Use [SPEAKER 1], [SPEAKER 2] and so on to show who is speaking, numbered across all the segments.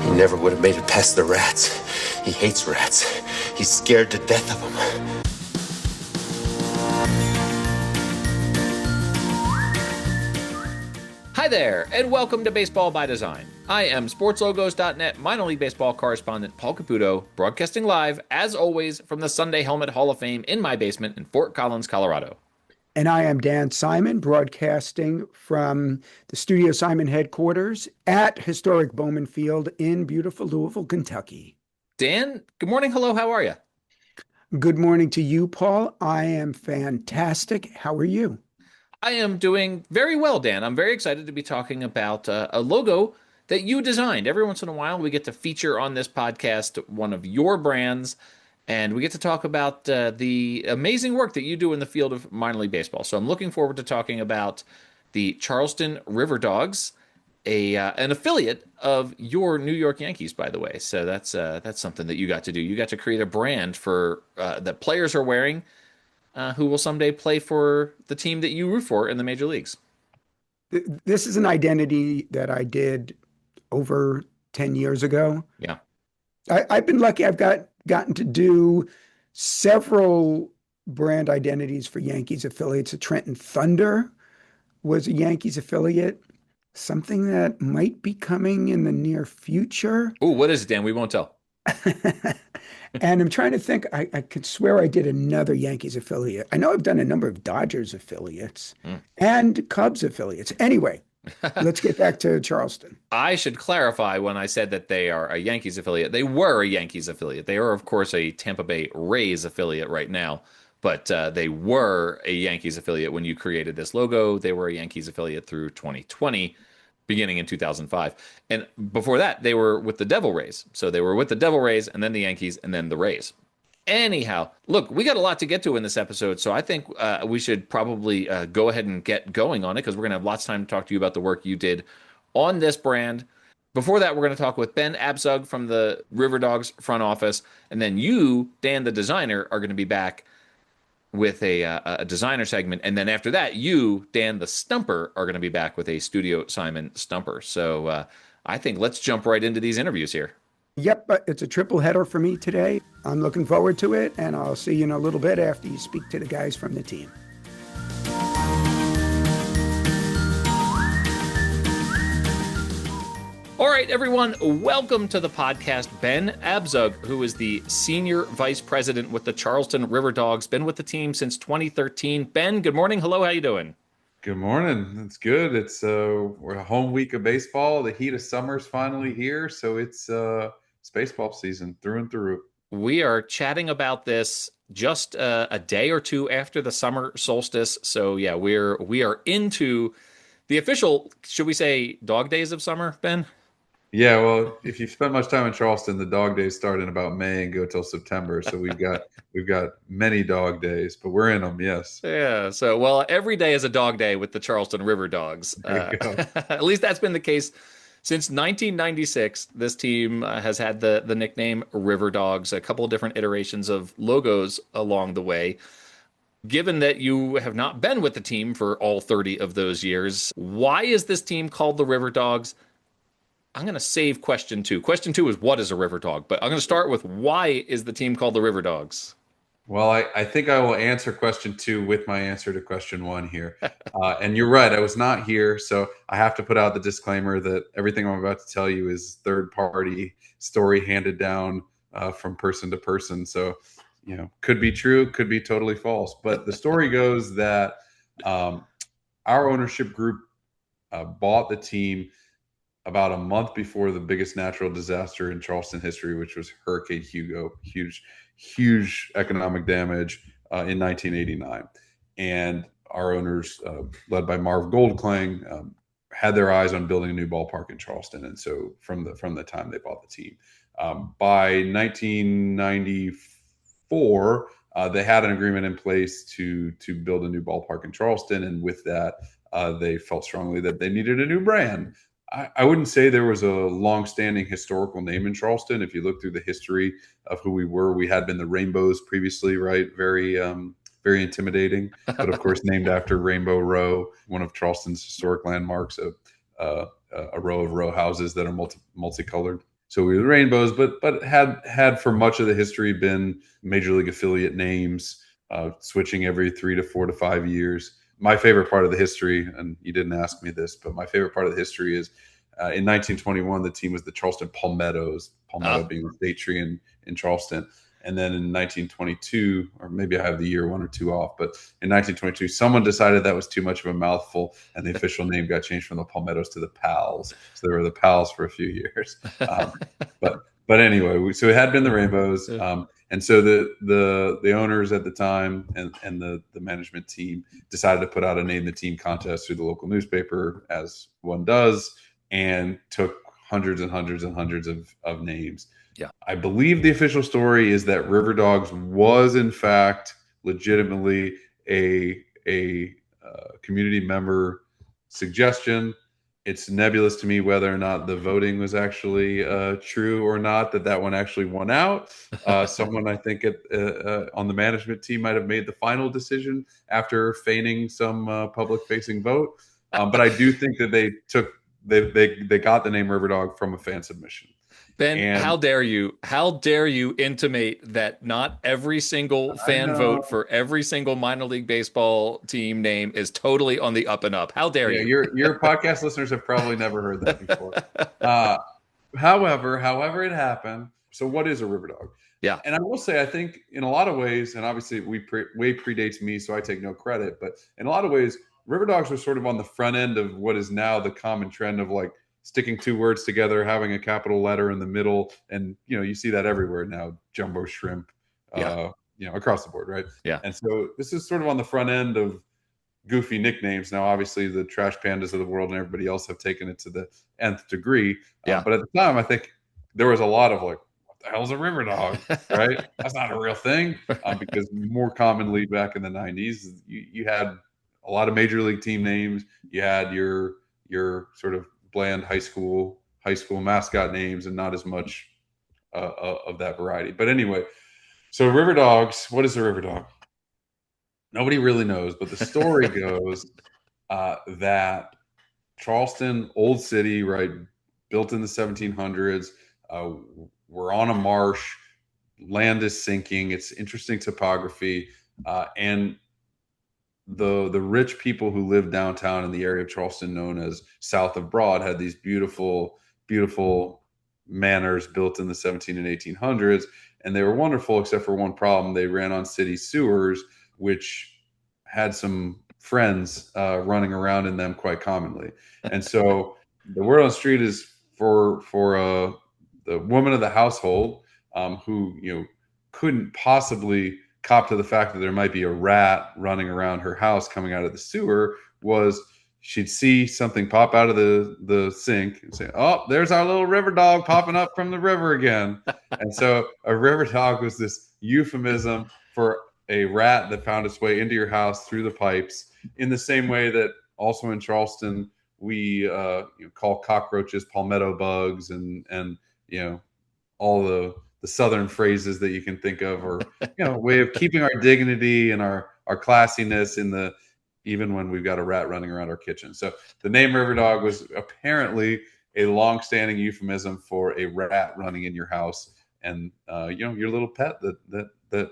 [SPEAKER 1] He never would have made it past the rats. He hates rats. He's scared to death of them.
[SPEAKER 2] Hi there, and welcome to Baseball by Design. I am SportsLogos.net minor league baseball correspondent Paul Caputo, broadcasting live, as always, from the Sunday Helmet Hall of Fame in my basement in Fort Collins, Colorado.
[SPEAKER 3] And I am Dan Simon, broadcasting from the Studio Simon headquarters at historic Bowman Field in beautiful Louisville, Kentucky.
[SPEAKER 2] Dan, good morning. Hello, how are you?
[SPEAKER 3] Good morning to you, Paul. I am fantastic. How are you?
[SPEAKER 2] I am doing very well, Dan. I'm very excited to be talking about a logo that you designed. Every once in a while, we get to feature on this podcast one of your brands, and we get to talk about the amazing work that you do in the field of minor league baseball. So I'm looking forward to talking about the Charleston RiverDogs, an affiliate of your New York Yankees, by the way. So that's something that you got to do. You got to create a brand for that players are wearing, who will someday play for the team that you root for in the major leagues.
[SPEAKER 3] This is an identity that I did over 10 years ago.
[SPEAKER 2] Yeah.
[SPEAKER 3] I've been lucky. I've gotten to do several brand identities for Yankees affiliates. The Trenton Thunder was a Yankees affiliate, something that might be coming in the near future.
[SPEAKER 2] Oh, what is it, Dan? We won't tell.
[SPEAKER 3] And I'm trying to think, I could swear I did another Yankees affiliate. I know I've done a number of Dodgers affiliates and Cubs affiliates. Anyway, let's get back to Charleston.
[SPEAKER 2] I should clarify when I said that they are a Yankees affiliate. They were a Yankees affiliate. They are, of course, a Tampa Bay Rays affiliate right now, but they were a Yankees affiliate when you created this logo. They were a Yankees affiliate through 2020. Beginning in 2005. And before that, they were with the Devil Rays. So they were with the Devil Rays and then the Yankees and then the Rays. Anyhow, look, we got a lot to get to in this episode, so I think we should probably go ahead and get going on it because we're going to have lots of time to talk to you about the work you did on this brand. Before that, we're going to talk with Ben Abzug from the RiverDogs front office, and then you, Dan the designer, are going to be back with a designer segment, and then after that, you, Dan the Stumper, are going to be back with a Studio Simon Stumper. So I think let's jump right into these interviews here.
[SPEAKER 3] Yep, but it's a triple header for me today. I'm looking forward to it, and I'll see you in a little bit after you speak to the guys from the team.
[SPEAKER 2] All right, everyone, welcome to the podcast. Ben Abzug, who is the Senior Vice President with the Charleston RiverDogs, been with the team since 2013. Ben, good morning. Hello, how you doing?
[SPEAKER 4] Good morning. It's good. It's we're a home week of baseball. The heat of summer's finally here, so it's baseball season through and through.
[SPEAKER 2] We are chatting about this just a day or two after the summer solstice. So yeah, we are into the official, should we say, dog days of summer, Ben?
[SPEAKER 4] Yeah, well, if you've spent much time in Charleston, the dog days start in about May and go till September. So we've got many dog days, but we're in them, yes.
[SPEAKER 2] Yeah. So, well, every day is a dog day with the Charleston RiverDogs. At least that's been the case since 1996. This team has had the nickname RiverDogs, a couple of different iterations of logos along the way. Given that you have not been with the team for all 30 of those years, why is this team called the RiverDogs? I'm going to save question two. Question two is, what is a river dog? But I'm going to start with, why is the team called the RiverDogs?
[SPEAKER 4] Well, I think I will answer question two with my answer to question one here. And you're right, I was not here, so I have to put out the disclaimer that everything I'm about to tell you is third-party story handed down from person to person. So, could be true, could be totally false. But the story goes that our ownership group bought the team about a month before the biggest natural disaster in Charleston history, which was Hurricane Hugo, huge economic damage in 1989. And our owners, led by Marv Goldklang, had their eyes on building a new ballpark in Charleston. And so from the time they bought the team, by 1994, they had an agreement in place to build a new ballpark in Charleston. And with that, they felt strongly that they needed a new brand. I wouldn't say there was a long-standing historical name in Charleston. If you look through the history of who we were, we had been the Rainbows previously, right? Very intimidating, but of course named after Rainbow Row, one of Charleston's historic landmarks, a row of row houses that are multicolored. So we were the Rainbows, but had for much of the history been Major League affiliate names, switching every 3 to 4 to 5 years. My favorite part of the history, and you didn't ask me this, but my favorite part of the history is in 1921, the team was the Charleston Palmettos, palmetto being the state tree in Charleston. And then in 1922, or maybe I have the year 1 or 2 off, but in 1922, someone decided that was too much of a mouthful, and the official name got changed from the Palmettos to the Pals. So they were the Pals for a few years. But anyway, so it had been the Rainbows. And so the owners at the time and the management team decided to put out a name the team contest through the local newspaper, as one does, and took hundreds and hundreds and hundreds of names.
[SPEAKER 2] Yeah.
[SPEAKER 4] I believe the official story is that RiverDogs was in fact legitimately a community member suggestion. It's nebulous to me whether or not the voting was actually true or not, that one actually won out. Someone, I think, on the management team might have made the final decision after feigning some public-facing vote. But I do think that they got the name RiverDog from a fan submission.
[SPEAKER 2] Ben, how dare you? How dare you intimate that not every single fan vote for every single minor league baseball team name is totally on the up and up? How dare you?
[SPEAKER 4] Your podcast listeners have probably never heard that before. However it happened. So what is a RiverDog?
[SPEAKER 2] Yeah.
[SPEAKER 4] And I will say, I think in a lot of ways, and obviously way predates me, so I take no credit, but in a lot of ways, RiverDogs were sort of on the front end of what is now the common trend of like sticking 2 words together, having a capital letter in the middle. And, you see that everywhere now, jumbo shrimp, across the board, right?
[SPEAKER 2] Yeah.
[SPEAKER 4] And so this is sort of on the front end of goofy nicknames. Now, obviously, the Trash Pandas of the world and everybody else have taken it to the nth degree.
[SPEAKER 2] Yeah.
[SPEAKER 4] But at the time, I think there was a lot of like, what the hell's a RiverDog, right? That's not a real thing. Because more commonly back in the 90s, you had a lot of major league team names. You had your sort of bland high school mascot names, and not as much of that variety. But anyway, so RiverDogs, what is a RiverDog? Nobody really knows, but the story goes that Charleston, old city, right, built in the 1700s. We're on a marsh, land is sinking. It's interesting topography, and the rich people who lived downtown in the area of Charleston known as South of Broad had these beautiful, beautiful manors built in the 17 and 1800s. And they were wonderful, except for one problem. They ran on city sewers, which had some friends running around in them quite commonly. And so the word on the street is for the woman of the household who, couldn't possibly cop to the fact that there might be a rat running around her house coming out of the sewer, was she'd see something pop out of the sink and say, "Oh, there's our little RiverDog popping up from the river again." And so a RiverDog was this euphemism for a rat that found its way into your house through the pipes, in the same way that also in Charleston we call cockroaches palmetto bugs, and all the southern phrases that you can think of, or way of keeping our dignity and our classiness even when we've got a rat running around our kitchen. So the name RiverDog was apparently a long-standing euphemism for a rat running in your house, and your little pet that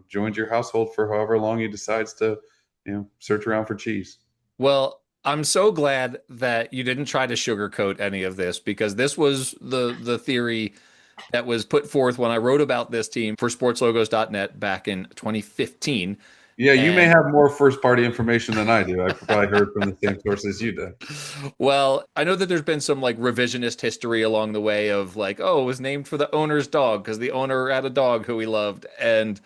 [SPEAKER 4] joins your household for however long he decides to search around for cheese.
[SPEAKER 2] Well, I'm so glad that you didn't try to sugarcoat any of this, because this was the theory that was put forth when I wrote about this team for sportslogos.net back in 2015.
[SPEAKER 4] Yeah, you may have more first-party information than I do. I probably heard from the same sources you did.
[SPEAKER 2] Well, I know that there's been some like revisionist history along the way of like, oh, it was named for the owner's dog because the owner had a dog who he loved. And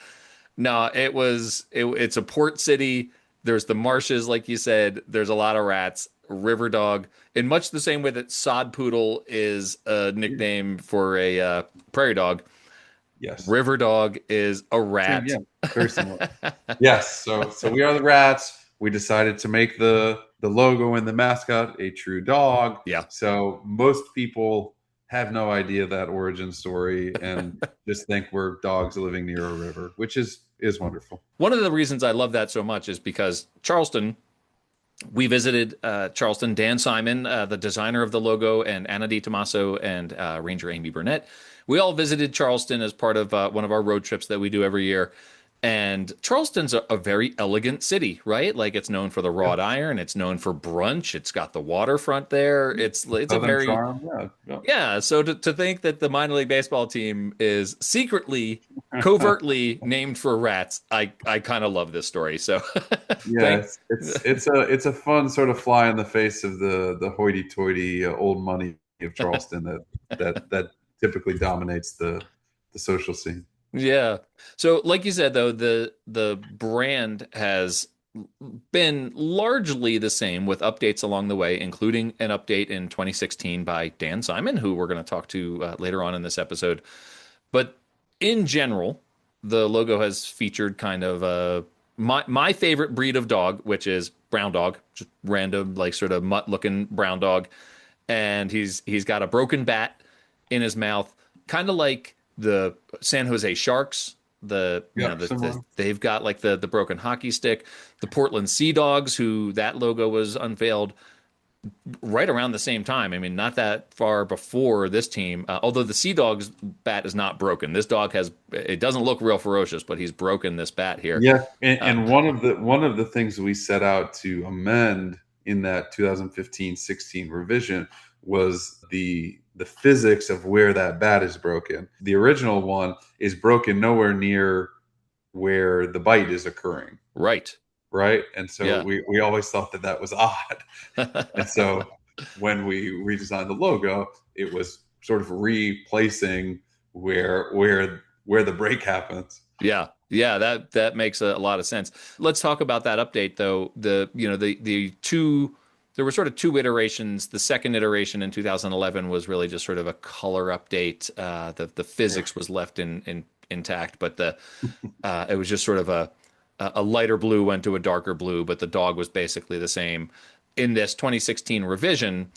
[SPEAKER 2] no, it's a port city. There's the marshes, like you said. There's a lot of rats. RiverDog, in much the same way that Sod Poodle is a nickname for a prairie dog.
[SPEAKER 4] Yes.
[SPEAKER 2] RiverDog is a rat.
[SPEAKER 4] Yeah, very similar. Yes. So we are the rats. We decided to make the logo and the mascot a true dog.
[SPEAKER 2] Yeah.
[SPEAKER 4] So most people have no idea that origin story and just think we're dogs living near a river, which is wonderful.
[SPEAKER 2] One of the reasons I love that so much is because Charleston, We visited Charleston. Dan Simon, the designer of the logo, and Anna Di Tommaso and Ranger Amy Burnett. We all visited Charleston as part of one of our road trips that we do every year. And Charleston's a very elegant city, right? Like it's known for the
[SPEAKER 4] Yeah.
[SPEAKER 2] wrought iron. It's known for brunch. It's got the waterfront there. It's a
[SPEAKER 4] Southern
[SPEAKER 2] very
[SPEAKER 4] charm. Yeah. Yeah.
[SPEAKER 2] yeah. So to think that the minor league baseball team is secretly, covertly named for rats, I kind of love this story. So thank.
[SPEAKER 4] Yes, it's a fun sort of fly in the face of the hoity-toity old money of Charleston that typically dominates the social scene.
[SPEAKER 2] Yeah. So, like you said, though, the brand has been largely the same with updates along the way, including an update in 2016 by Dan Simon, who we're going to talk to later on in this episode. But in general, the logo has featured kind of my favorite breed of dog, which is brown dog, just random like sort of mutt looking brown dog, and he's got a broken bat in his mouth, kind of like the San Jose Sharks.
[SPEAKER 4] Yeah, similar.
[SPEAKER 2] They've got like the broken hockey stick. The Portland Sea Dogs, who that logo was unveiled right around the same time. I mean, not that far before this team. Although the Sea Dogs bat is not broken. This dog has. It doesn't look real ferocious, but he's broken this bat here.
[SPEAKER 4] Yeah, and one of the things we set out to amend in that 2015-16 revision was the physics of where that bat is broken. The original one is broken nowhere near where the bite is occurring.
[SPEAKER 2] Right.
[SPEAKER 4] Right. And so
[SPEAKER 2] Yeah.
[SPEAKER 4] we always thought that was odd. And so when we redesigned the logo, it was sort of replacing where the break happens.
[SPEAKER 2] Yeah. Yeah, that makes a lot of sense. Let's talk about that update though. The two there were sort of two iterations. The second iteration in 2011 was really just sort of a color update. The physics was left intact, but it was just sort of a lighter blue went to a darker blue, but the dog was basically the same. In this 2016 revision,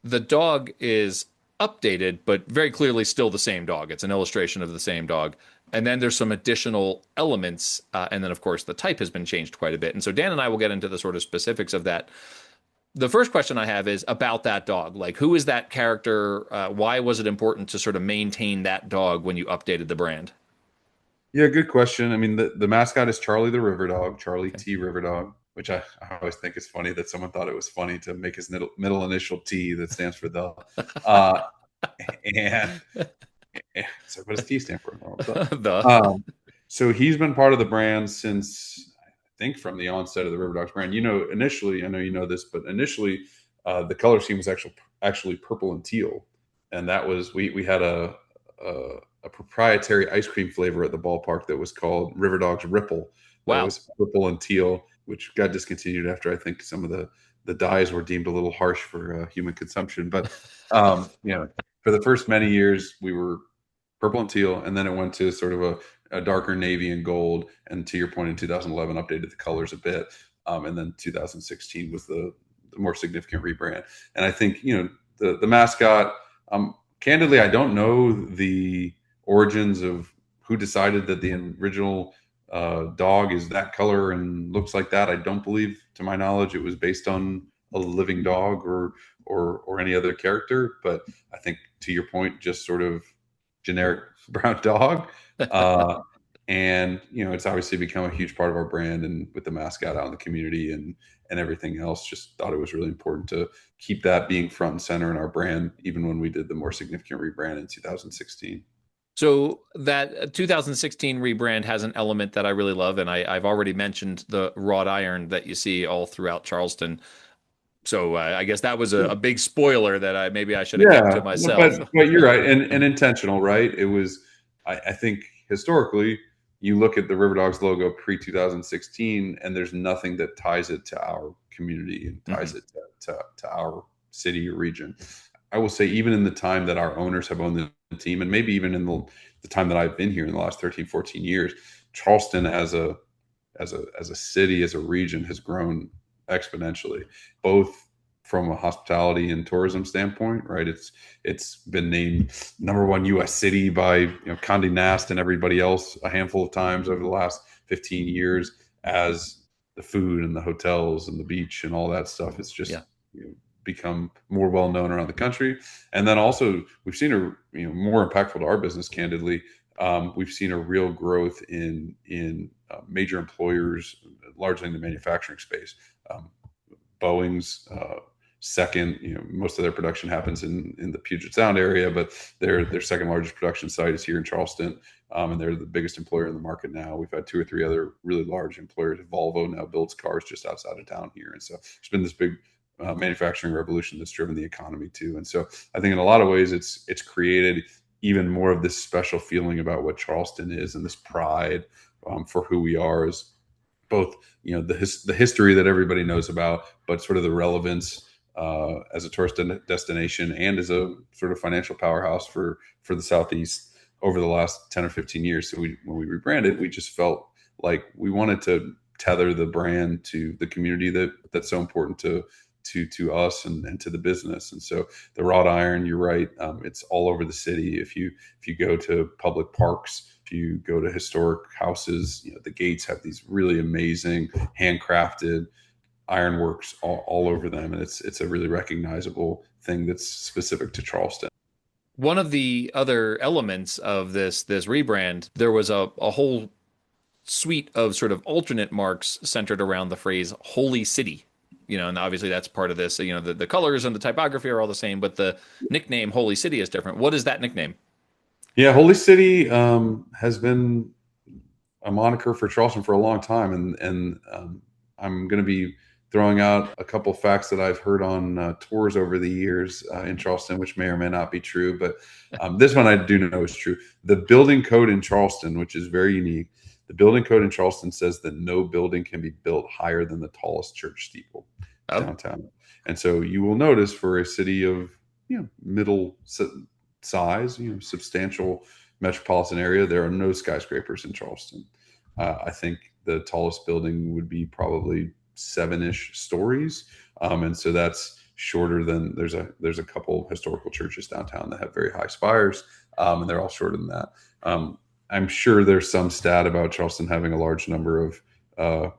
[SPEAKER 2] the dog is updated, but very clearly still the same dog. It's an illustration of the same dog. And then there's some additional elements. And then, of course, the type has been changed quite a bit. And so Dan and I will get into the sort of specifics of that. The first question I have is about that dog. Like, who is that character? Why was it important to sort of maintain that dog when you updated the brand?
[SPEAKER 4] Yeah, good question. I mean, the mascot is Charlie the River Dog, Charlie T. River Dog, which I always think is funny that someone thought it was funny to make his middle initial T that stands for the. And so what does T stand for? So he's been part of the brand since, I think, from the onset of the RiverDogs brand. Initially, I know you know this, but initially the color scheme was actually purple and teal. And that was, we had a proprietary ice cream flavor at the ballpark that was called RiverDogs Ripple.
[SPEAKER 2] Wow.
[SPEAKER 4] That was purple and teal, which got discontinued after I think some of the dyes were deemed a little harsh for human consumption. But for the first many years we were purple and teal, and then it went to sort of a darker navy and gold. And to your point, in 2011, updated the colors a bit, and then 2016 was the more significant rebrand. And I think the mascot. Candidly, I don't know the origins of who decided that the original dog is that color and looks like that. I don't believe, to my knowledge, it was based on a living dog or any other character. But I think, to your point, just sort of generic brown dog. And it's obviously become a huge part of our brand, and with the mascot out in the community and everything else, just thought it was really important to keep that being front and center in our brand, even when we did the more significant rebrand in 2016.
[SPEAKER 2] So that 2016 rebrand has an element that I really love, and I've already mentioned the wrought iron that you see all throughout Charleston. So I guess that was a big spoiler that I should have kept to myself.
[SPEAKER 4] But you're right, and intentional, right? It was, I think, historically, you look at the RiverDogs logo pre-2016, and there's nothing that ties it to our community and ties it to our city or region. I will say, even in the time that our owners have owned the team, and maybe even in the time that I've been here in the last 13, 14 years, Charleston as a city, as a region, has grown exponentially, both from a hospitality and tourism standpoint, right? It's been named #1 U.S. city by Condé Nast and everybody else a handful of times over the last 15 years as the food and the hotels and the beach and all that stuff. It's just
[SPEAKER 2] Yeah.
[SPEAKER 4] become more well known around the country. And then also we've seen more impactful to our business, candidly. We've seen a real growth in major employers, largely in the manufacturing space. Boeing's second, most of their production happens in the Puget Sound area, but their second largest production site is here in Charleston, and they're the biggest employer in the market now. We've had 2 or 3 other really large employers. Volvo now builds cars just outside of town here, and so there's been this big manufacturing revolution that's driven the economy too. And so I think in a lot of ways it's created even more of this special feeling about what Charleston is, and this pride for who we are as both the history that everybody knows about, but sort of the relevance as a tourist destination and as a sort of financial powerhouse for the Southeast over the last 10 or 15 years. So when we rebranded, we just felt like we wanted to tether the brand to the community that's so important to us and to the business. And so the wrought iron, you're right, it's all over the city. If you go to public parks, if you go to historic houses, the gates have these really amazing handcrafted ironworks all over them, and it's a really recognizable thing that's specific to Charleston.
[SPEAKER 2] One of the other elements of this rebrand, there was a whole suite of sort of alternate marks centered around the phrase "Holy City." And obviously that's part of this. The colors and the typography are all the same, but the nickname Holy City is different. What is that nickname?
[SPEAKER 4] Yeah, Holy City has been a moniker for Charleston for a long time, and I'm going to be throwing out a couple facts that I've heard on tours over the years in Charleston, which may or may not be true, but this one I do know is true. The building code in Charleston, which is very unique, the building code in Charleston says that no building can be built higher than the tallest church steeple downtown. And so you will notice for a city of middle size, substantial metropolitan area, there are no skyscrapers in Charleston. I think the tallest building would be probably 7-ish stories, and so that's shorter than there's a couple historical churches downtown that have very high spires, and they're all shorter than that. I'm sure there's some stat about Charleston having a large number of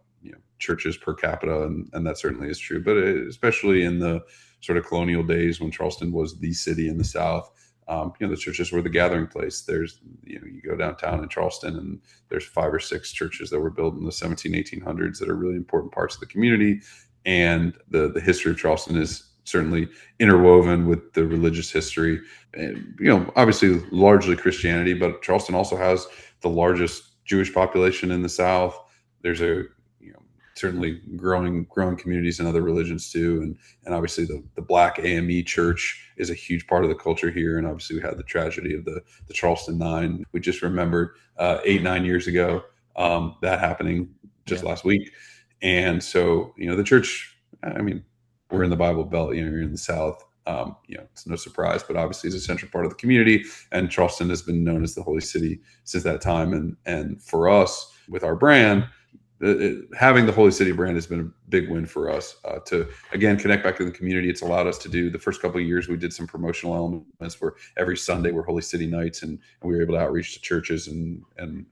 [SPEAKER 4] churches per capita, and that certainly is true. But especially in the sort of colonial days when Charleston was the city in the South, the churches were the gathering place. There's, you go downtown in Charleston and there's 5 or 6 churches that were built in the 1800s that are really important parts of the community. And the history of Charleston is certainly interwoven with the religious history, and, obviously largely Christianity, but Charleston also has the largest Jewish population in the South. There's certainly growing communities in other religions too. And obviously the Black AME church is a huge part of the culture here. And obviously we had the tragedy of the Charleston 9. We just remembered 8-9 years ago, that happening just last week. And so, the church, we're in the Bible Belt, you're in the South. It's no surprise, but obviously it's a central part of the community. And Charleston has been known as the Holy City since that time. And for us, with our brand, having the Holy City brand has been a big win for us to, again, connect back to the community. It's allowed us to do the first couple of years. We did some promotional elements where every Sunday were Holy City nights, and we were able to outreach to churches and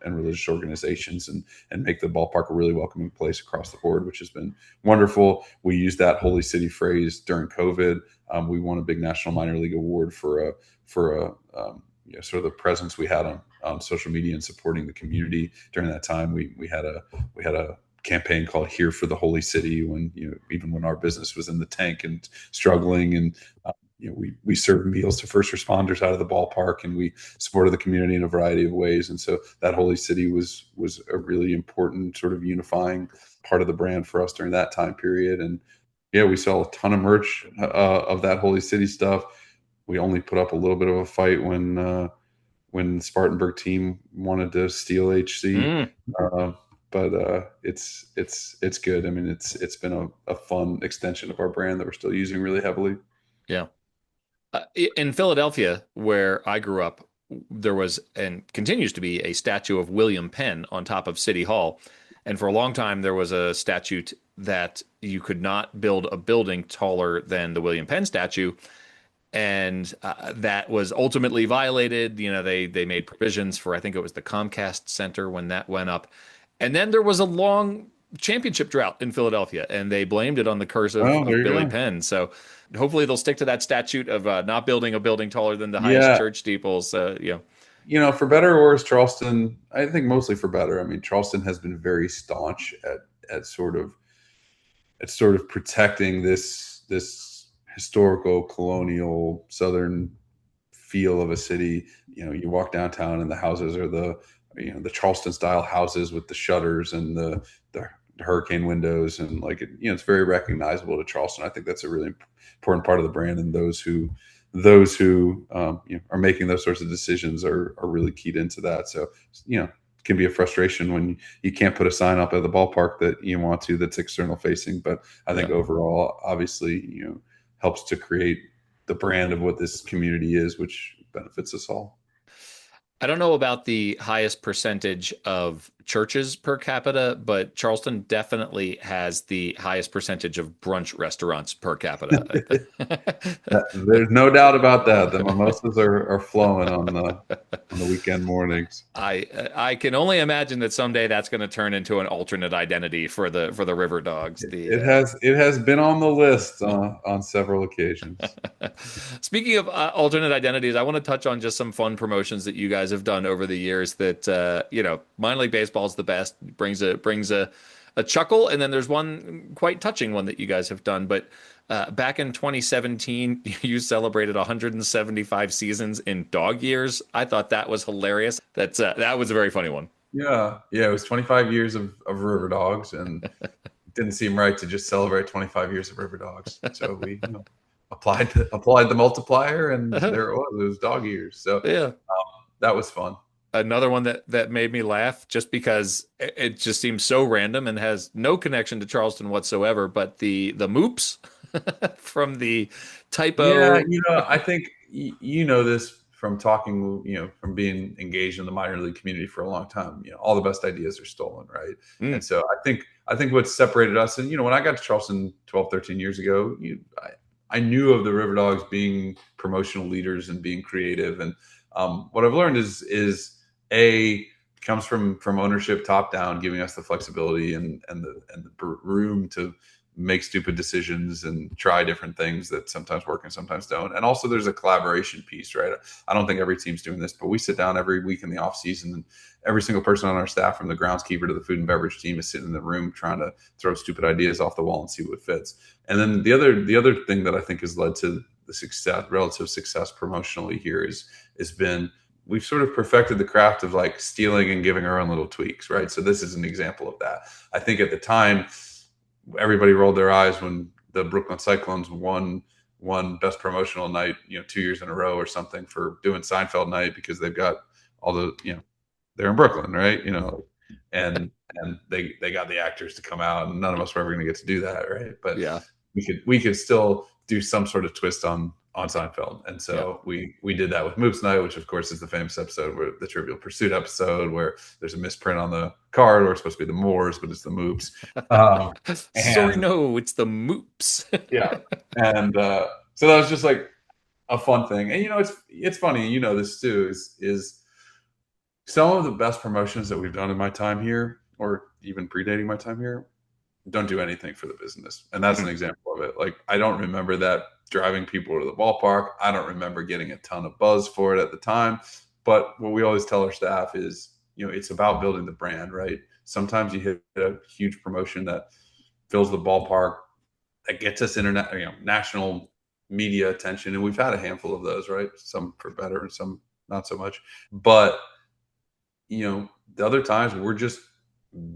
[SPEAKER 4] religious organizations and make the ballpark a really welcoming place across the board, which has been wonderful. We used that Holy City phrase during COVID. We won a big National Minor League award for sort of the presence we had on social media and supporting the community during that time. We had a campaign called Here for the Holy City when, even when our business was in the tank and struggling, and we served meals to first responders out of the ballpark, and we supported the community in a variety of ways. And so that Holy City was a really important sort of unifying part of the brand for us during that time period. And we sell a ton of merch of that Holy City stuff. We only put up a little bit of a fight when the Spartanburg team wanted to steal HC. But it's good. It's been a fun extension of our brand that we're still using really heavily.
[SPEAKER 2] Yeah. In Philadelphia, where I grew up, there was and continues to be a statue of William Penn on top of City Hall. And for a long time, there was a statute that you could not build a building taller than the William Penn statue. And that was ultimately violated. They made provisions for, I think it was the Comcast Center when that went up. And then there was a long championship drought in Philadelphia, and they blamed it on the curse
[SPEAKER 4] Oh, there
[SPEAKER 2] of
[SPEAKER 4] you
[SPEAKER 2] Billy
[SPEAKER 4] go.
[SPEAKER 2] Penn. So hopefully they'll stick to that statute of not building a building taller than the highest
[SPEAKER 4] Yeah,
[SPEAKER 2] church steeples.
[SPEAKER 4] for better or worse, Charleston, I think mostly for better. I mean, Charleston has been very staunch at sort of protecting this historical colonial southern feel of a city. You walk downtown and the houses are the Charleston style houses with the shutters and the hurricane windows, and it's very recognizable to Charleston. I think that's a really important part of the brand, and those who are making those sorts of decisions are really keyed into that. So it can be a frustration when you can't put a sign up at the ballpark that you want to that's external facing, but I think overall, obviously, helps to create the brand of what this community is, which benefits us all.
[SPEAKER 2] I don't know about the highest percentage of churches per capita, but Charleston definitely has the highest percentage of brunch restaurants per capita.
[SPEAKER 4] There's no doubt about that. The mimosas are flowing on the weekend mornings.
[SPEAKER 2] I can only imagine that someday that's going to turn into an alternate identity for the RiverDogs.
[SPEAKER 4] It has been on the list on several occasions.
[SPEAKER 2] Speaking of alternate identities, I want to touch on just some fun promotions that you guys have done over the years. That minor league baseball is the best. Brings a chuckle, and then there's one quite touching one that you guys have done. But back in 2017, you celebrated 175 seasons in dog years. I thought that was hilarious. That was a very funny one.
[SPEAKER 4] Yeah. It was 25 years of River Dogs, and it didn't seem right to just celebrate 25 years of River Dogs. So we applied the multiplier, and there it was. It was dog years. So
[SPEAKER 2] yeah,
[SPEAKER 4] that was fun.
[SPEAKER 2] Another one that made me laugh just because it just seems so random and has no connection to Charleston whatsoever. But the moops from the typo.
[SPEAKER 4] Yeah, I think this from talking, from being engaged in the minor league community for a long time. All the best ideas are stolen, right? And so I think what separated us, and when I got to Charleston 12, 13 years ago, I knew of the River Dogs being promotional leaders and being creative, and what I've learned is comes from ownership top down, giving us the flexibility and the room to make stupid decisions and try different things that sometimes work and sometimes don't. And also there's a collaboration piece, right? I don't think every team's doing this, but we sit down every week in the off season, and every single person on our staff, from the groundskeeper to the food and beverage team, is sitting in the room trying to throw stupid ideas off the wall and see what fits. And then the other thing that I think has led to the relative success promotionally here has been, we've sort of perfected the craft of stealing and giving our own little tweaks, right? So this is an example of that. I think at the time, everybody rolled their eyes when the Brooklyn Cyclones won best promotional night, 2 years in a row or something, for doing Seinfeld night, because they've got all the, they're in Brooklyn, right? And they got the actors to come out, and none of us were ever going to get to do that, right? But
[SPEAKER 2] Yeah.
[SPEAKER 4] we could still do some sort of twist on Seinfeld. And so we did that with Moops Night, which of course is the famous episode, where the Trivial Pursuit episode, where there's a misprint on the card, or it's supposed to be the Moors, but it's the Moops.
[SPEAKER 2] Sorry, no, it's the Moops.
[SPEAKER 4] Yeah. And so that was just a fun thing. And it's funny, this too, is some of the best promotions that we've done in my time here, or even predating my time here, don't do anything for the business. And that's an example of it. I don't remember that driving people to the ballpark. I don't remember getting a ton of buzz for it at the time. But what we always tell our staff is, it's about building the brand, right? Sometimes you hit a huge promotion that fills the ballpark, that gets us national media attention. And we've had a handful of those, right? Some for better and some not so much. But, the other times we're just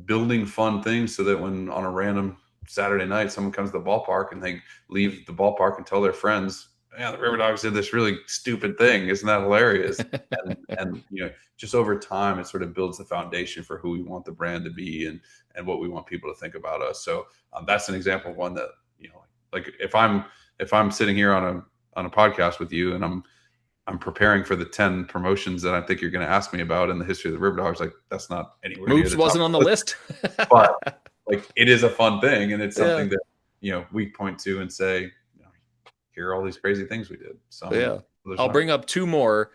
[SPEAKER 4] building fun things, so that when on a random Saturday night someone comes to the ballpark and they leave the ballpark and tell their friends, "Yeah, the River Dogs did this really stupid thing. Isn't that hilarious?" and just over time, it sort of builds the foundation for who we want the brand to be and what we want people to think about us. So that's an example of one that, if I'm sitting here on a podcast with you, and I'm preparing for the 10 promotions that I think you're going to ask me about in the history of the River Dogs, that's not anywhere near
[SPEAKER 2] Moops wasn't on the list.
[SPEAKER 4] But it is a fun thing, and it's something that we point to and say, here are all these crazy things we did.
[SPEAKER 2] I'll bring up two more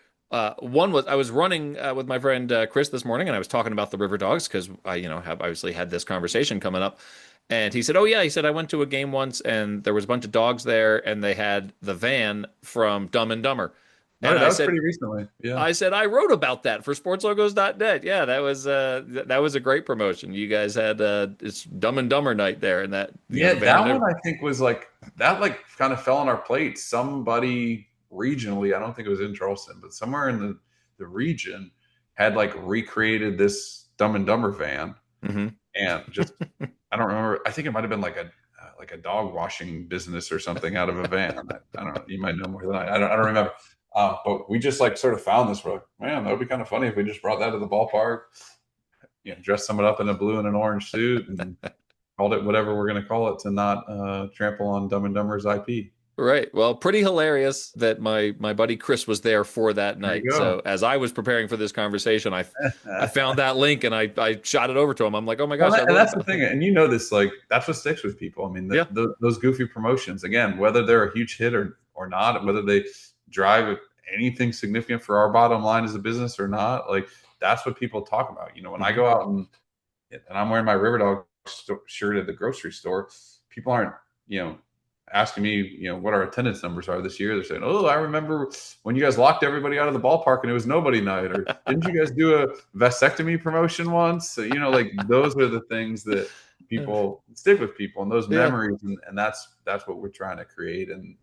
[SPEAKER 2] One was I was running with my friend Chris this morning, and I was talking about the River Dogs because I, have obviously had this conversation coming up. And he said, "Oh yeah," he said, "I went to a game once, and there was a bunch of dogs there, and they had the van from Dumb and Dumber." And
[SPEAKER 4] Right, that was pretty recently. Yeah.
[SPEAKER 2] I said I wrote about that for sportslogos.net. Yeah, that was a great promotion. You guys had it's Dumb and Dumber night there, and that
[SPEAKER 4] Yeah,
[SPEAKER 2] the van.
[SPEAKER 4] that one I think was like that kind of fell on our plate. Somebody regionally, I don't think it was in Charleston, but somewhere in the region had like recreated this Dumb and Dumber van,
[SPEAKER 2] Mhm.
[SPEAKER 4] and just I don't remember. I think it might have been like a dog washing business or something out of a van. I don't know. You might know more than I don't remember. But we just like sort of found this. We're like, man, that would be kind of funny if we just brought that to the ballpark. Dressed someone up in a blue and an orange suit and called it whatever we're going to call it to not trample on Dumb and Dumber's IP.
[SPEAKER 2] Right. Well, pretty hilarious that my buddy Chris was there for that
[SPEAKER 4] There
[SPEAKER 2] night.
[SPEAKER 4] you go.
[SPEAKER 2] So as I was preparing for this conversation, I found that link and I shot it over to him. I'm like, oh my gosh.
[SPEAKER 4] Well, and that's the thing. And this, like, that's what sticks with people. I mean,
[SPEAKER 2] Yeah.
[SPEAKER 4] those goofy promotions, again, whether they're a huge hit or not, whether they drive anything significant for our bottom line as a business or not, like, that's what people talk about. When I go out and I'm wearing my RiverDog shirt at the grocery store, people aren't, asking me, what our attendance numbers are this year. They're saying, "Oh, I remember when you guys locked everybody out of the ballpark and it was nobody night," or "Didn't you guys do a vasectomy promotion once?" So, like those are the things that people stick with people, and those memories, and that's what we're trying to create. And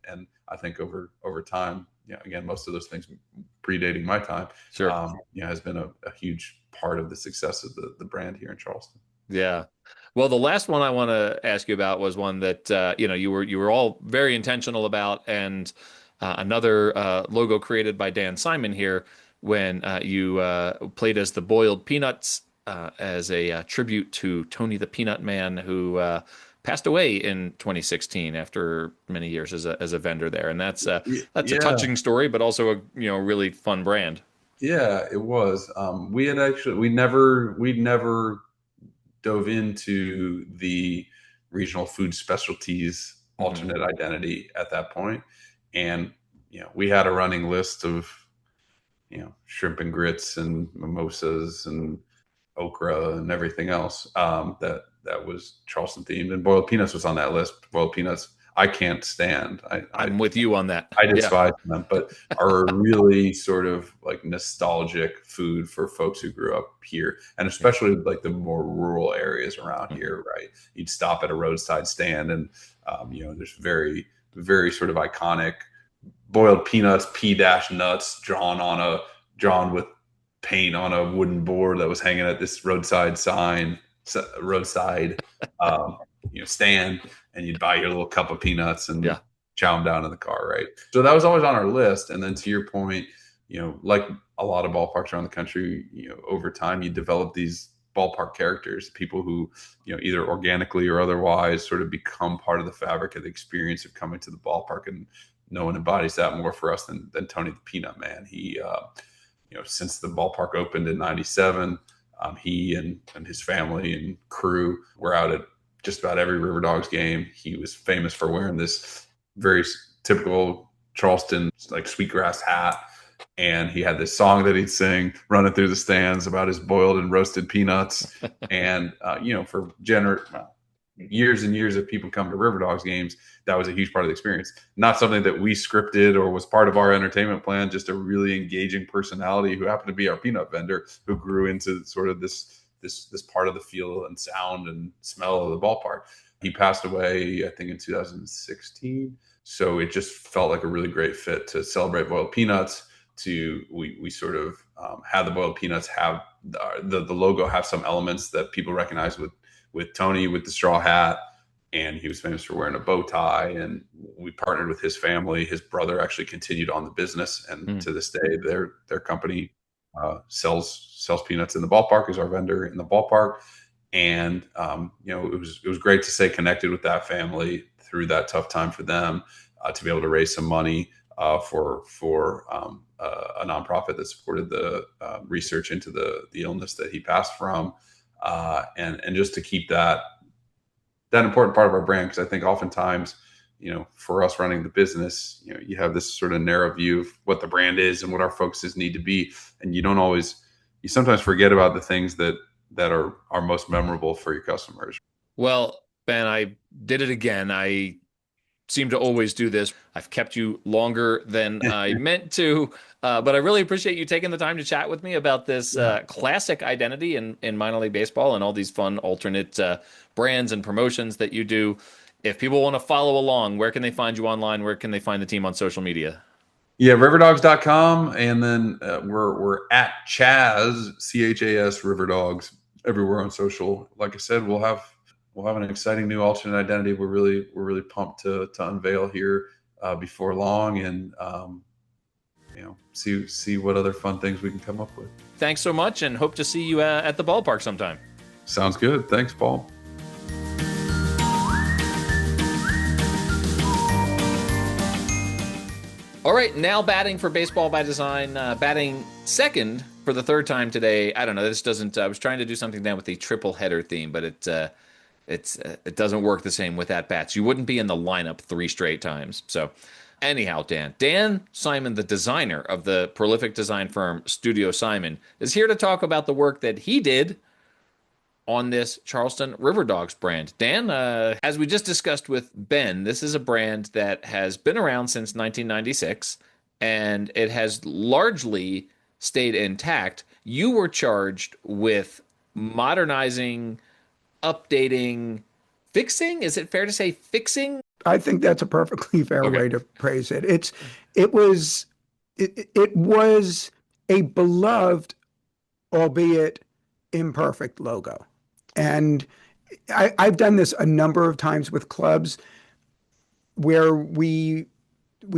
[SPEAKER 4] I think over time, again, most of those things predating my time,
[SPEAKER 2] Sure.
[SPEAKER 4] Has been a huge part of the success of the brand here in Charleston.
[SPEAKER 2] Yeah. Well, the last one I want to ask you about was one that you were all very intentional about, and another logo created by Dan Simon here when you played as the Boiled Peanuts as a tribute to Tony the Peanut Man, who passed away in 2016 after many years as a vendor there, and that's a touching story, but also a really fun brand.
[SPEAKER 4] Yeah, it was. We never dove into the regional food specialties alternate identity at that point. And, we had a running list of, shrimp and grits and mimosas and okra and everything else that was Charleston themed. And boiled peanuts was on that list. Boiled peanuts, I can't stand.
[SPEAKER 2] I'm with you on that.
[SPEAKER 4] I despise them, but are really sort of like nostalgic food for folks who grew up here, and especially like the more rural areas around here, right? You'd stop at a roadside stand, and there's very, very sort of iconic boiled peanuts, P-nuts drawn with paint on a wooden board that was hanging at this roadside stand, stand, and you'd buy your little cup of peanuts and chow them down in the car, right? So that was always on our list. And then to your point, like a lot of ballparks around the country, over time you develop these ballpark characters, people who, either organically or otherwise sort of become part of the fabric of the experience of coming to the ballpark. And no one embodies that more for us than Tony the Peanut Man. He, since the ballpark opened in '97, he and his family and crew were out at just about every RiverDogs game. He was famous for wearing this very typical Charleston like sweetgrass hat, and he had this song that he'd sing running through the stands about his boiled and roasted peanuts. And for years and years of people come to RiverDogs games, that was a huge part of the experience. Not something that we scripted or was part of our entertainment plan, just a really engaging personality who happened to be our peanut vendor, who grew into sort of this part of the feel and sound and smell of the ballpark. He passed away, I think, in 2016. So it just felt like a really great fit to celebrate boiled peanuts. We sort of had the boiled peanuts have the logo have some elements that people recognize with Tony, with the straw hat, and he was famous for wearing a bow tie. And we partnered with his family. His brother actually continued on the business, and to this day, their company sells peanuts in the ballpark, is our vendor in the ballpark. And it was great to stay connected with that family through that tough time for them, to be able to raise some money for a nonprofit that supported the research into the illness that he passed from, and just to keep that important part of our brand, because I think oftentimes for us running the business, you have this sort of narrow view of what the brand is and what our focuses need to be. And you sometimes forget about the things that are most memorable for your customers.
[SPEAKER 2] Well, Ben, I did it again. I seem to always do this. I've kept you longer than I meant to, but I really appreciate you taking the time to chat with me about this classic identity in minor league baseball and all these fun alternate brands and promotions that you do. If people want to follow along, where can they find you online? Where can they find the team on social media?
[SPEAKER 4] Yeah, riverdogs.com. And then we're at Chas, CHAS RiverDogs, everywhere on social. Like I said, we'll have an exciting new alternate identity. We're really pumped to unveil here before long, and see what other fun things we can come up with.
[SPEAKER 2] Thanks so much, and hope to see you at the ballpark sometime.
[SPEAKER 4] Sounds good. Thanks, Paul.
[SPEAKER 2] All right, now batting for Baseball by Design, batting second for the third time today. I don't know, this doesn't, I was trying to do something down with the triple header theme, but it doesn't work the same with at-bats. You wouldn't be in the lineup 3 straight times. So anyhow, Dan Simon, the designer of the prolific design firm Studio Simon, is here to talk about the work that he did on this Charleston RiverDogs brand. Dan, as we just discussed with Ben, this is a brand that has been around since 1996, and it has largely stayed intact. You were charged with modernizing, updating, fixing? Is it fair to say fixing?
[SPEAKER 3] I think that's a perfectly fair way to praise it. It was a beloved, albeit imperfect logo. And I've done this a number of times with clubs where we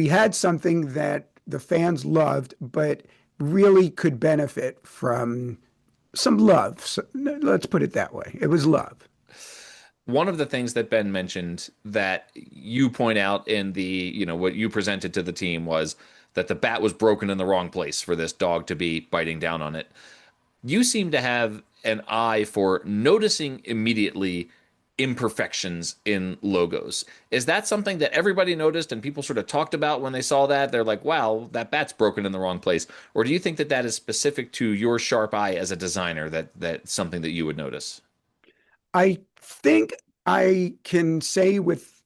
[SPEAKER 3] had something that the fans loved, but really could benefit from some love. So, let's put it that way. It was love.
[SPEAKER 2] One of the things that Ben mentioned that you point out in the, what you presented to the team was that the bat was broken in the wrong place for this dog to be biting down on it. You seem to have an eye for noticing immediately imperfections in logos. Is that something that everybody noticed and people sort of talked about when they saw that? They're like, wow, that bat's broken in the wrong place. Or do you think that that is specific to your sharp eye as a designer, that's something that you would notice?
[SPEAKER 3] I think I can say with,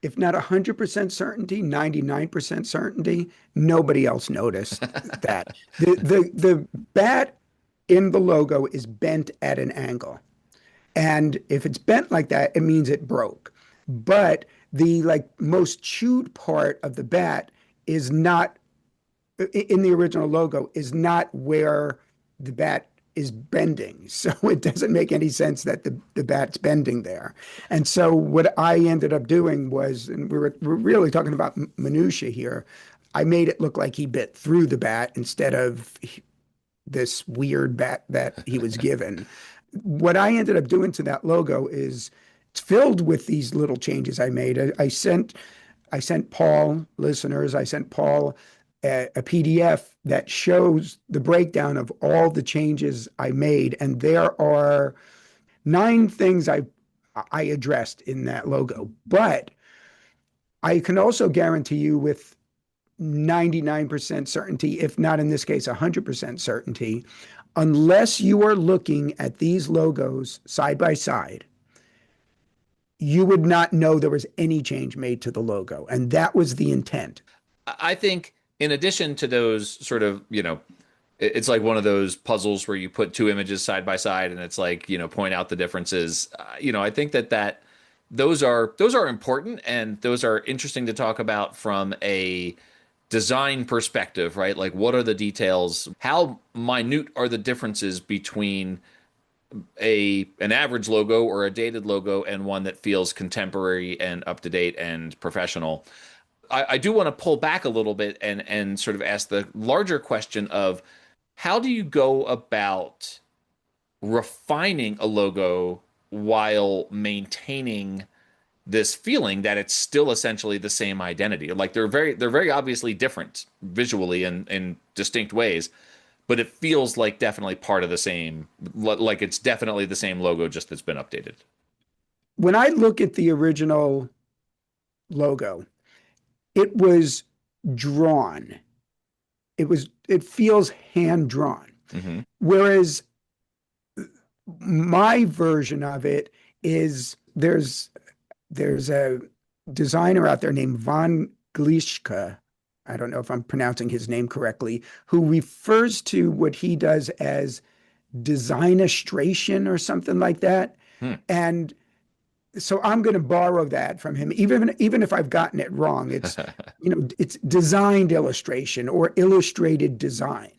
[SPEAKER 3] if not 100% certainty, 99% certainty, nobody else noticed that. The bat in the logo is bent at an angle. And if it's bent like that, it means it broke. But the most chewed part of the bat is not, in the original logo, is not where the bat is bending. So it doesn't make any sense that the bat's bending there. And so what I ended up doing was, and we're really talking about minutia here, I made it look like he bit through the bat instead of this weird bat that he was given. What I ended up doing to that logo is it's filled with these little changes I made. I sent Paul, listeners, I sent Paul a PDF that shows the breakdown of all the changes I made. And there are 9 things I addressed in that logo. But I can also guarantee you with 99% certainty, if not in this case 100% certainty, unless you are looking at these logos side by side, you would not know there was any change made to the logo. And that was the intent.
[SPEAKER 2] I think in addition to those sort of, it's like one of those puzzles where you put 2 images side by side and it's like, point out the differences. I think that those are important, and those are interesting to talk about from a design perspective, right? Like, what are the details? How minute are the differences between an average logo or a dated logo and one that feels contemporary and up to date and professional? I do want to pull back a little bit and sort of ask the larger question of how do you go about refining a logo while maintaining this feeling that it's still essentially the same identity? Like they're very obviously different visually in distinct ways, but it feels like definitely part of the same, like it's definitely the same logo, just that's been updated.
[SPEAKER 3] When I look at the original logo. It was drawn. It feels hand drawn.
[SPEAKER 2] Mm-hmm.
[SPEAKER 3] Whereas my version of it is there's a designer out there named Von Glieschke. I don't know if I'm pronouncing his name correctly, who refers to what he does as designistration or something like that.
[SPEAKER 2] Hmm.
[SPEAKER 3] And so I'm going to borrow that from him, even if I've gotten it wrong. It's designed illustration or illustrated design.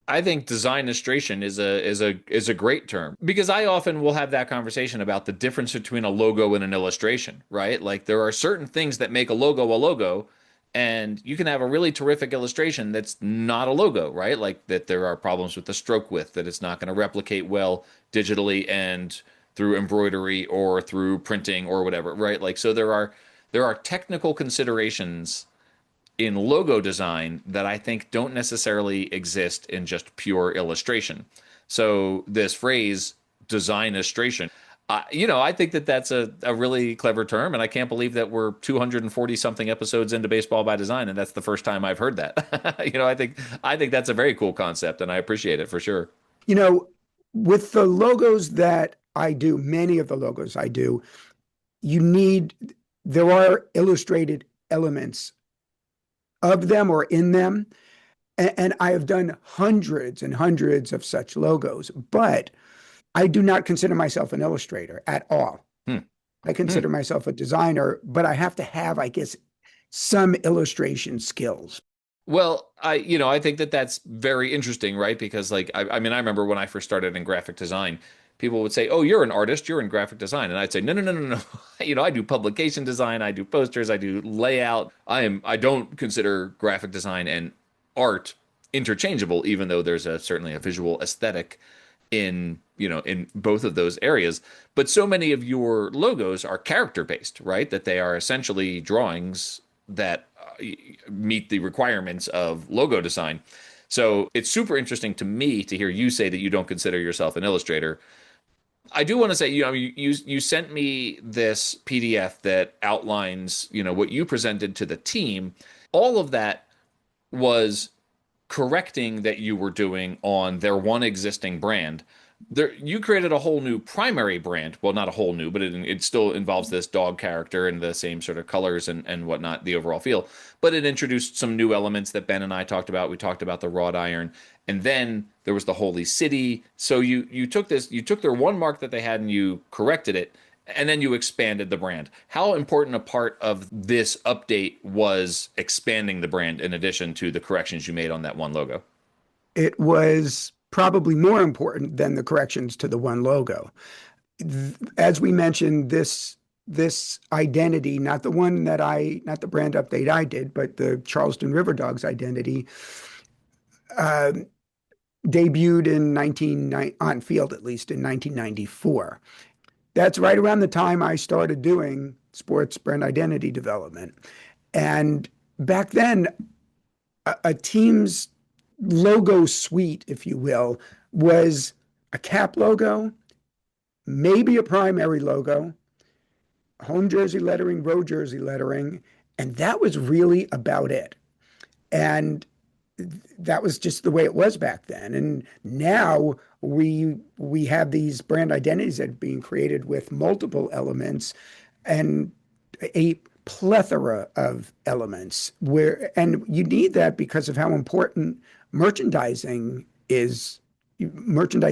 [SPEAKER 2] I think designistration is a great term because I often will have that conversation about the difference between a logo and an illustration, right? Like there are certain things that make a logo, and you can have a really terrific illustration that's not a logo, right? Like that there are problems with the stroke width, that it's not going to replicate well digitally and through embroidery or through printing or whatever, right? Like so there are technical considerations in logo design that I think don't necessarily exist in just pure illustration. So this phrase designistration, I think that that's a really clever term, and I can't believe that we're 240 something episodes into Baseball by Design, and that's the first time I've heard that. I think that's a very cool concept, and I appreciate it for sure.
[SPEAKER 3] With the logos that I do, many of the logos I do, there are illustrated elements of them or in them. And I have done hundreds and hundreds of such logos, but I do not consider myself an illustrator at all.
[SPEAKER 2] Hmm.
[SPEAKER 3] I consider myself a designer, but I have to have, I guess, some illustration skills.
[SPEAKER 2] Well, I think that that's very interesting, right? Because I mean, I remember when I first started in graphic design, people would say, "Oh, you're an artist, you're in graphic design." And I'd say, "No, no, no, no, no. I do publication design, I do posters, I do layout. I don't consider graphic design and art interchangeable, even though there's certainly a visual aesthetic in both of those areas. But so many of your logos are character based, right? That they are essentially drawings that meet the requirements of logo design. So it's super interesting to me to hear you say that you don't consider yourself an illustrator. I do want to say, you sent me this PDF that outlines, what you presented to the team. All of that was correcting that you were doing on their one existing brand. You created a whole new primary brand. Well, not a whole new, but it still involves this dog character and the same sort of colors and whatnot, the overall feel. But it introduced some new elements that Ben and I talked about. We talked about the wrought iron, and then there was the Holy City. So you took their one mark that they had and you corrected it, and then you expanded the brand. How important a part of this update was expanding the brand in addition to the corrections you made on that one logo?
[SPEAKER 3] It was probably more important than the corrections to the one logo. As we mentioned, this identity, not the brand update I did, but the Charleston RiverDogs identity, debuted on field at least in 1994. That's right around the time I started doing sports brand identity development. And back then, a team's logo suite, if you will, was a cap logo, maybe a primary logo, home jersey lettering, road jersey lettering, and that was really about it. And that was just the way it was back then. And now we have these brand identities that are being created with multiple elements and a plethora of elements and you need that because of how important merchandising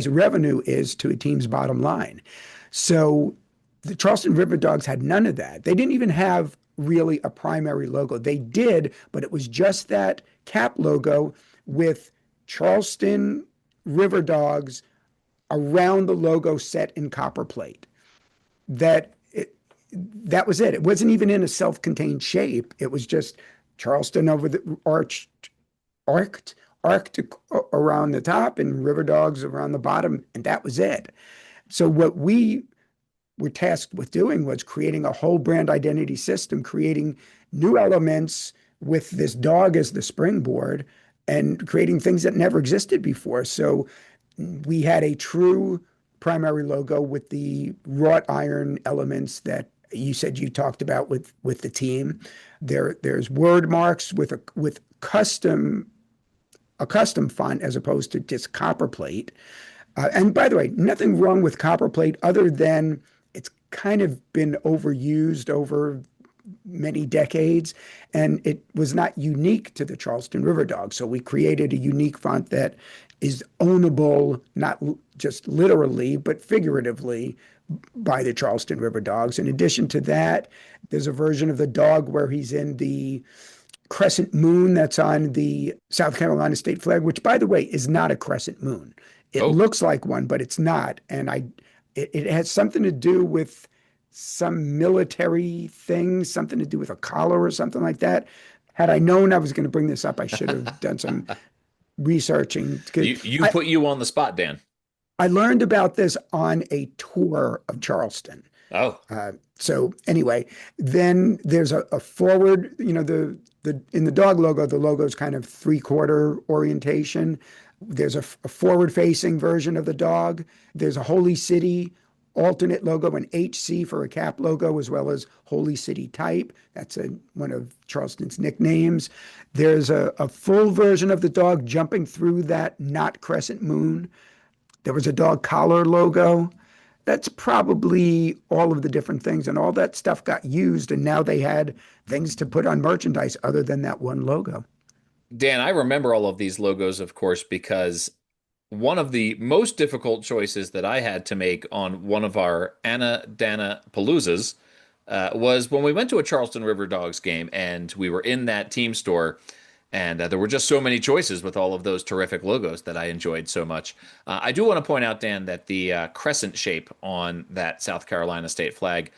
[SPEAKER 3] revenue is to a team's bottom line. So the Charleston RiverDogs had none of that. They didn't even have really a primary logo. They did, but it was just that cap logo with Charleston RiverDogs around the logo set in copper plate. That was it. It wasn't even in a self-contained shape. It was just Charleston over the arced around the top and RiverDogs around the bottom, and that was it. So what we were tasked with doing was creating a whole brand identity system, creating new elements with this dog as the springboard and creating things that never existed before. So we had a true primary logo with the wrought iron elements that you said you talked about with the team. There's word marks with a custom font as opposed to just copperplate. And by the way, nothing wrong with copperplate other than it's kind of been overused over many decades, and it was not unique to the Charleston RiverDogs. So we created a unique font that is ownable, not just literally, but figuratively by the Charleston RiverDogs. In addition to that, there's a version of the dog where he's in the crescent moon that's on the South Carolina state flag, which, by the way, is not a crescent moon. It looks like one, but it's not. And it has something to do with some military thing, something to do with a collar or something like that. Had I known I was going to bring this up, I should have done some researching.
[SPEAKER 2] You put you on the spot, Dan.
[SPEAKER 3] I learned about this on a tour of Charleston.
[SPEAKER 2] Oh,
[SPEAKER 3] so anyway, then there's a forward, in the dog logo, the logo is kind of three-quarter orientation. There's a forward-facing version of the dog. There's a Holy City alternate logo, an HC for a cap logo, as well as Holy City type. That's one of Charleston's nicknames. There's a full version of the dog jumping through that not crescent moon. There was a dog collar logo. That's probably all of the different things, and all that stuff got used, and now they had things to put on merchandise other than that one logo.
[SPEAKER 2] Dan, I remember all of these logos, of course, because one of the most difficult choices that I had to make on one of our Anna Dana Paloozas was when we went to a Charleston RiverDogs game and we were in that team store, and there were just so many choices with all of those terrific logos that I enjoyed so much. I do want to point out, Dan, that the crescent shape on that South Carolina state flag,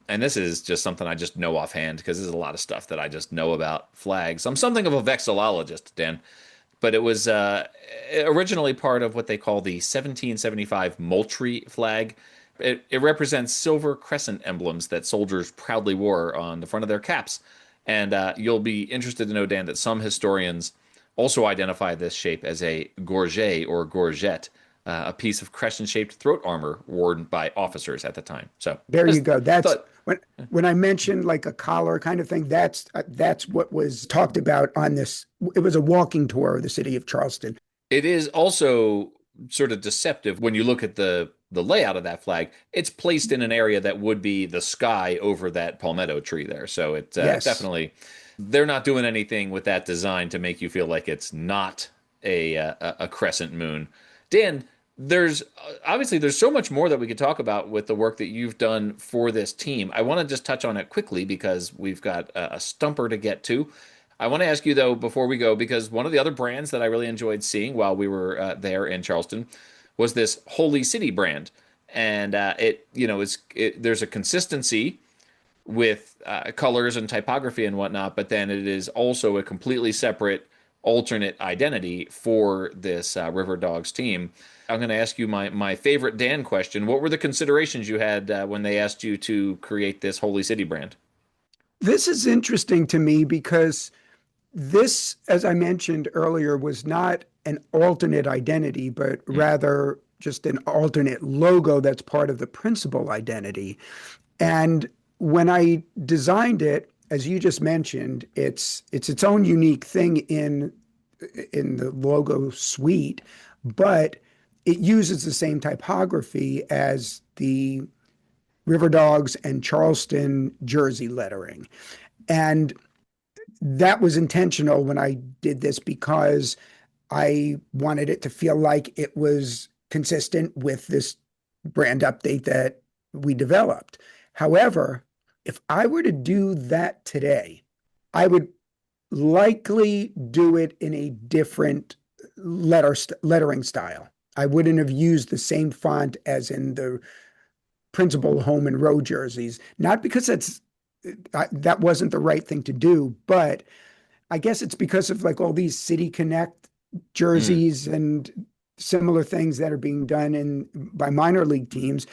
[SPEAKER 2] and this is just something I just know offhand because there's a lot of stuff that I just know about flags. I'm something of a vexillologist, Dan, but it was originally part of what they call the 1775 Moultrie flag. It represents silver crescent emblems that soldiers proudly wore on the front of their caps. And you'll be interested to know, Dan, that some historians also identify this shape as a gorget or gorget, a piece of crescent-shaped throat armor worn by officers at the time. So
[SPEAKER 3] there you go. That's when I mentioned like a collar kind of thing. That's what was talked about on this. It was a walking tour of the city of Charleston.
[SPEAKER 2] It is also sort of deceptive when you look at the layout of that flag. It's placed in an area that would be the sky over that palmetto tree there. So it definitely, they're not doing anything with that design to make you feel like it's not a crescent moon. Dan, there's so much more that we could talk about with the work that you've done for this team. I want to just touch on it quickly because we've got a stumper to get to. I want to ask you, though, before we go, because one of the other brands that I really enjoyed seeing while we were there in Charleston was this Holy City brand. And there's a consistency with colors and typography and whatnot, but then it is also a completely separate alternate identity for this RiverDogs team. I'm going to ask you my favorite Dan question. What were the considerations you had when they asked you to create this Holy City brand?
[SPEAKER 3] This is interesting to me because this, as I mentioned earlier, was not an alternate identity, but rather just an alternate logo that's part of the principal identity. And when I designed it, as you just mentioned, it's its own unique thing in the logo suite, but it uses the same typography as the RiverDogs and Charleston jersey lettering. And that was intentional when I did this because I wanted it to feel like it was consistent with this brand update that we developed. However, if I were to do that today, I would likely do it in a different lettering style. I wouldn't have used the same font as in the principal home and road jerseys, not because that wasn't the right thing to do, but I guess it's because of like all these City Connect jerseys and similar things that are being done by minor league teams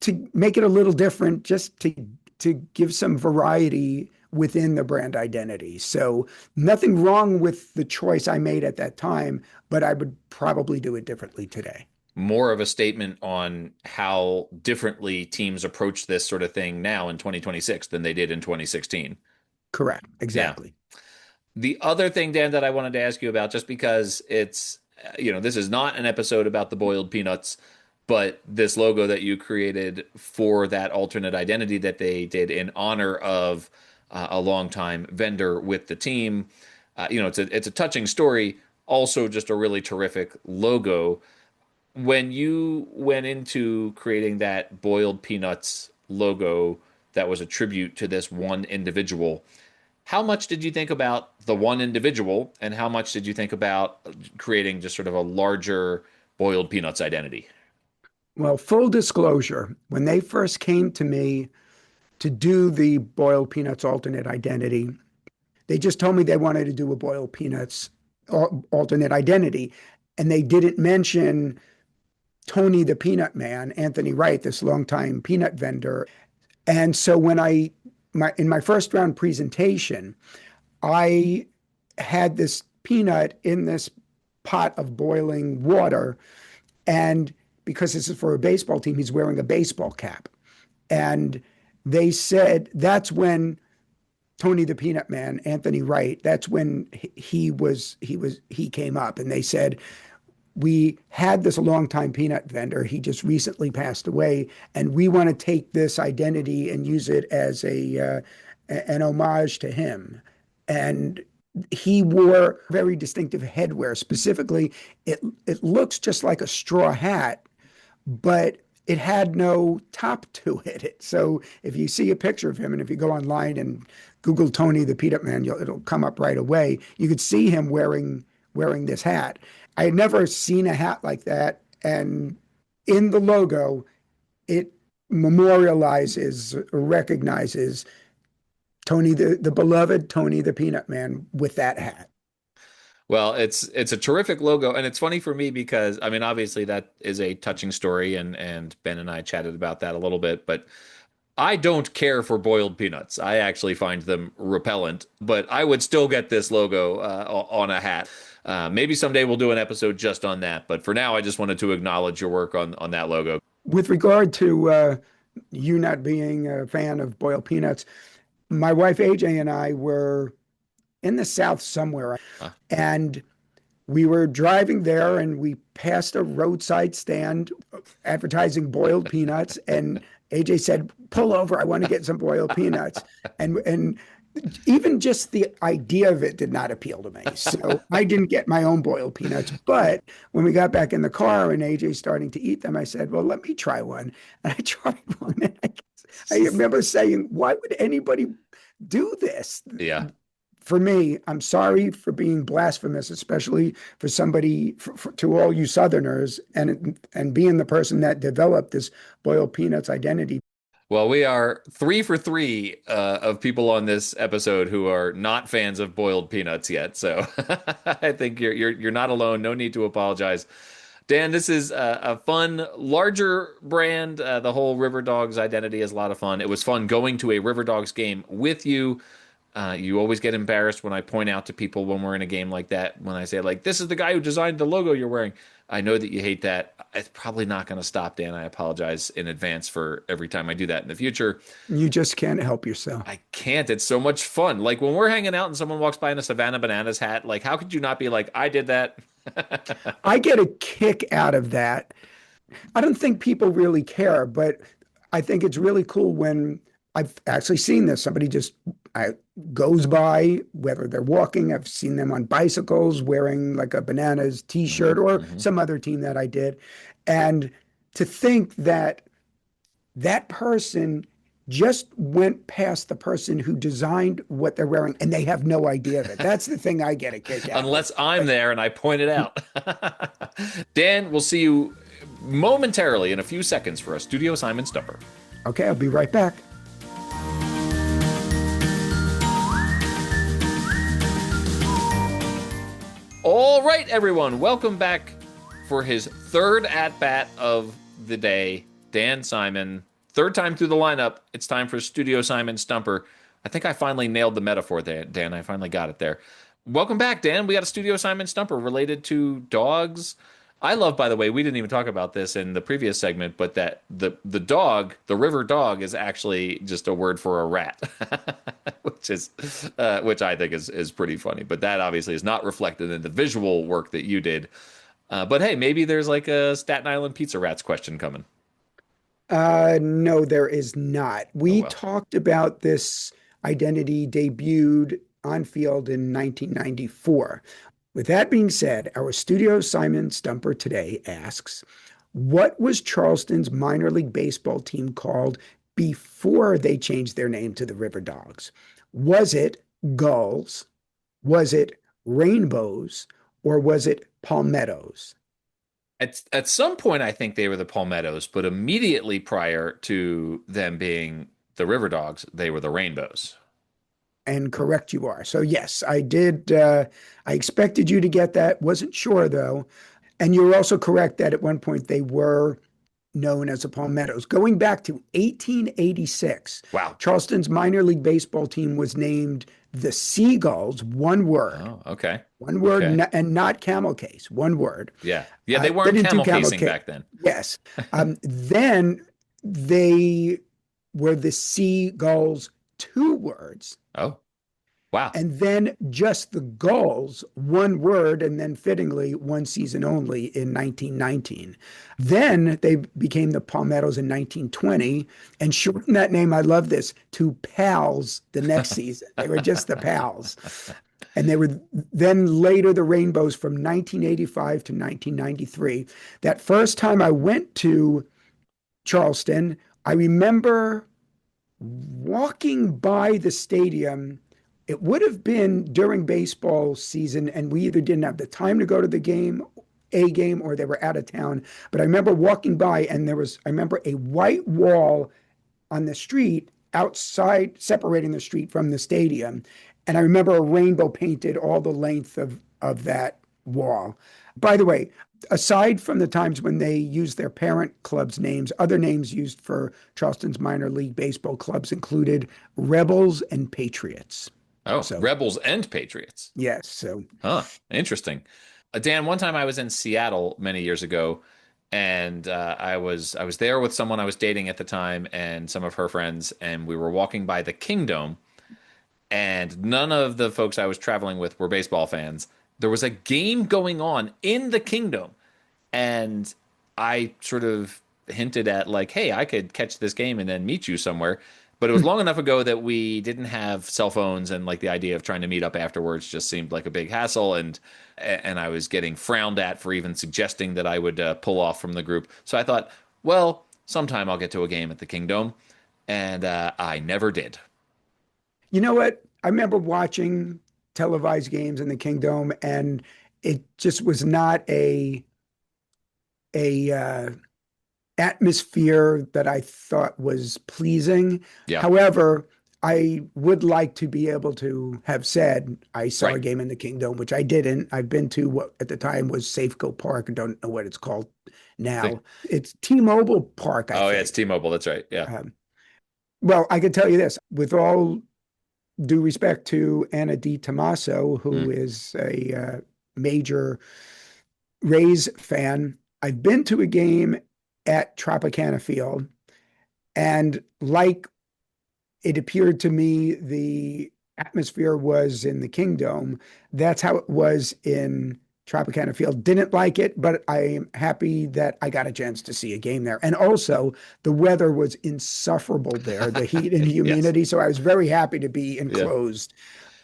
[SPEAKER 3] to make it a little different, just to give some variety within the brand identity. So nothing wrong with the choice I made at that time, but I would probably do it differently today.
[SPEAKER 2] more of a statement on how differently teams approach this sort of thing now in 2026 than they did in 2016.
[SPEAKER 3] Correct.
[SPEAKER 2] Yeah.
[SPEAKER 3] Exactly.
[SPEAKER 2] The other thing, Dan, that I wanted to ask you about, just because it's, this is not an episode about the boiled peanuts, but this logo that you created for that alternate identity that they did in honor of a longtime vendor with the team. It's a touching story, also just a really terrific logo. When you went into creating that boiled peanuts logo that was a tribute to this one individual, how much did you think about the one individual, and how much did you think about creating just sort of a larger boiled peanuts identity?
[SPEAKER 3] Well, full disclosure, when they first came to me to do the boiled peanuts alternate identity, they just told me they wanted to do a boiled peanuts alternate identity. And they didn't mention Tony the Peanut Man, Anthony Wright, this longtime peanut vendor. And so when in my first round presentation, I had this peanut in this pot of boiling water. And because this is for a baseball team, he's wearing a baseball cap. And they said that's when Tony the Peanut Man, Anthony Wright, that's when he came up. And they said, we had this longtime peanut vendor. He just recently passed away, and we want to take this identity and use it as an homage to him. And he wore very distinctive headwear. Specifically, it looks just like a straw hat, but it had no top to it. So if you see a picture of him, and if you go online and Google Tony the Peanut Man, it'll come up right away. You could see him wearing this hat. I had never seen a hat like that. And in the logo, it memorializes, recognizes Tony, the beloved Tony the Peanut Man with that hat.
[SPEAKER 2] Well, it's a terrific logo, and it's funny for me because I mean, obviously that is a touching story, and Ben and I chatted about that a little bit, but I don't care for boiled peanuts. I actually find them repellent, but I would still get this logo on a hat. Maybe someday we'll do an episode just on that, but for now, I just wanted to acknowledge your work on that logo.
[SPEAKER 3] With regard to you not being a fan of boiled peanuts, my wife AJ and I were in the South somewhere, and we were driving there, and we passed a roadside stand advertising boiled peanuts, and AJ said, "Pull over, I want to get some boiled peanuts." And even just the idea of it did not appeal to me. So I didn't get my own boiled peanuts. But when we got back in the car and AJ's starting to eat them, I said, well, let me try one. And I tried one. And I remember saying, why would anybody do this?
[SPEAKER 2] Yeah.
[SPEAKER 3] For me, I'm sorry for being blasphemous, especially for somebody, to all you Southerners, and being the person that developed this boiled peanuts identity.
[SPEAKER 2] Well, we are 3 for 3 of people on this episode who are not fans of boiled peanuts yet. So I think you're not alone. No need to apologize. Dan, this is a fun, larger brand. The whole RiverDogs identity is a lot of fun. It was fun going to a RiverDogs game with you. You always get embarrassed when I point out to people when we're in a game like that, when I say, like, this is the guy who designed the logo you're wearing. I know that you hate that. It's probably not going to stop, Dan. I apologize in advance for every time I do that in the future.
[SPEAKER 3] You just can't help yourself.
[SPEAKER 2] I can't. It's so much fun. Like when we're hanging out and someone walks by in a Savannah Bananas hat, like how could you not be like, I did that?
[SPEAKER 3] I get a kick out of that. I don't think people really care, but I think it's really cool when I've actually seen this. Somebody just goes by, whether they're walking, I've seen them on bicycles wearing like a Bananas t-shirt or some other team that I did. And to think that that person just went past the person who designed what they're wearing and they have no idea of it. That's the thing I get a kick out
[SPEAKER 2] Unless I'm there and I point it out. Dan, we'll see you momentarily in a few seconds for a Studio Simon Stumper.
[SPEAKER 3] Okay, I'll be right back.
[SPEAKER 2] All right, everyone, welcome back for his third at-bat of the day. Dan Simon, third time through the lineup. It's time for Studio Simon Stumper. I think I finally nailed the metaphor there, Dan. I finally got it there. Welcome back, Dan. We got a Studio Simon Stumper related to dogs, I love, by the way, we didn't even talk about this in the previous segment, but that the dog, the river dog, is actually just a word for a rat, which I think is pretty funny. But that obviously is not reflected in the visual work that you did. But hey, maybe there's like a Staten Island pizza rats question coming.
[SPEAKER 3] No, there is not.
[SPEAKER 2] Oh
[SPEAKER 3] We
[SPEAKER 2] well.
[SPEAKER 3] talked about this identity debuted on field in 1994. With that being said, our studio Simon Stumper today asks, what was Charleston's minor league baseball team called before they changed their name to the River Dogs? Was it Gulls? Was it Rainbows? Or was it Palmettos?
[SPEAKER 2] At some point, I think they were the Palmettos, but immediately prior to them being the River Dogs, they were the Rainbows.
[SPEAKER 3] And correct you are. So yes, I did. I expected you to get that. Wasn't sure though. And you're also correct that at one point they were known as the Palmettos. Going back to 1886,
[SPEAKER 2] Wow.
[SPEAKER 3] Charleston's minor league baseball team was named the Seagulls, one word.
[SPEAKER 2] Oh, okay.
[SPEAKER 3] One word,
[SPEAKER 2] Okay.
[SPEAKER 3] and not camel case, one word.
[SPEAKER 2] Yeah. Yeah, they
[SPEAKER 3] They
[SPEAKER 2] weren't
[SPEAKER 3] didn't do
[SPEAKER 2] camel
[SPEAKER 3] camel
[SPEAKER 2] casing
[SPEAKER 3] case.
[SPEAKER 2] back then.
[SPEAKER 3] Yes. Then they were the Seagulls, two words.
[SPEAKER 2] Oh, wow.
[SPEAKER 3] And then just the Gulls, one word, and then fittingly, one season only in 1919. Then they became the Palmettos in 1920 and shortened that name, I love this, to Pals the next season. They were just the Pals. And they were then later the Rainbows from 1985 to 1993. That first time I went to Charleston, I remember walking by the stadium. It would have been during baseball season, and we either didn't have the time to go to the game, a game, or they were out of town. But I remember walking by, and I remember a white wall on the street outside, separating the street from the stadium. And I remember a rainbow painted all the length of that wall. By the way, aside from the times when they used their parent club's names, other names used for Charleston's minor league baseball clubs included Rebels and Patriots.
[SPEAKER 2] Oh,
[SPEAKER 3] So,
[SPEAKER 2] Rebels and Patriots.
[SPEAKER 3] yes. So,
[SPEAKER 2] Huh. Interesting. Dan, one time I was in Seattle many years ago, and I was there with someone I was dating at the time and some of her friends, and we were walking by the Kingdom, and none of the folks I was traveling with were baseball fans. There was a game going on in the Kingdom, and I sort of hinted at like, hey, I could catch this game and then meet you somewhere. But it was long enough ago that we didn't have cell phones, and like the idea of trying to meet up afterwards just seemed like a big hassle, and I was getting frowned at for even suggesting that I would pull off from the group. So I thought, well, sometime I'll get to a game at the Kingdom, and I never did.
[SPEAKER 3] you know what? I remember watching televised games in the Kingdom, and it just was not a atmosphere that I thought was pleasing.
[SPEAKER 2] Yeah,
[SPEAKER 3] However, I would like to be able to have said I saw a
[SPEAKER 2] right.
[SPEAKER 3] game in the Kingdom, which I didn't. I've been to what at the time was Safeco Park. I don't know what it's called
[SPEAKER 2] Think-
[SPEAKER 3] now. It's T-Mobile Park, I
[SPEAKER 2] Oh yeah, it's
[SPEAKER 3] think.
[SPEAKER 2] T-Mobile. That's right. Yeah.
[SPEAKER 3] Well, I can tell you this, with all due respect to Anna Di Tommaso, who
[SPEAKER 2] Mm.
[SPEAKER 3] is a major Rays fan. I've been to a game at Tropicana Field, and like it appeared to me the atmosphere was in the Kingdom. That's how it was in Tropicana Field. Didn't like it, but I am happy that I got a chance to see a game there. And also, the weather was insufferable there, the heat and
[SPEAKER 2] Yes.
[SPEAKER 3] humidity. So I was very happy to be
[SPEAKER 2] Yeah.
[SPEAKER 3] enclosed.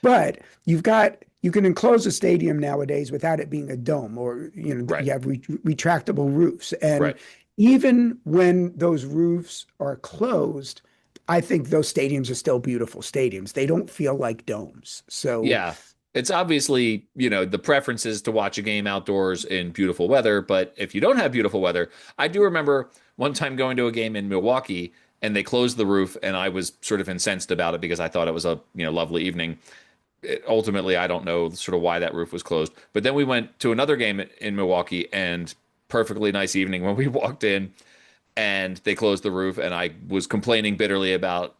[SPEAKER 3] But you can enclose a stadium nowadays without it being a dome, or
[SPEAKER 2] Right.
[SPEAKER 3] you have retractable roofs. And
[SPEAKER 2] Right.
[SPEAKER 3] even when those roofs are closed, I think those stadiums are still beautiful stadiums. They don't feel like domes. So
[SPEAKER 2] Yeah. It's obviously, the preference is to watch a game outdoors in beautiful weather, but if you don't have beautiful weather, I do remember one time going to a game in Milwaukee and they closed the roof and I was sort of incensed about it because I thought it was a, lovely evening. Ultimately, I don't know sort of why that roof was closed. But then we went to another game in Milwaukee and perfectly nice evening when we walked in and they closed the roof and I was complaining bitterly about,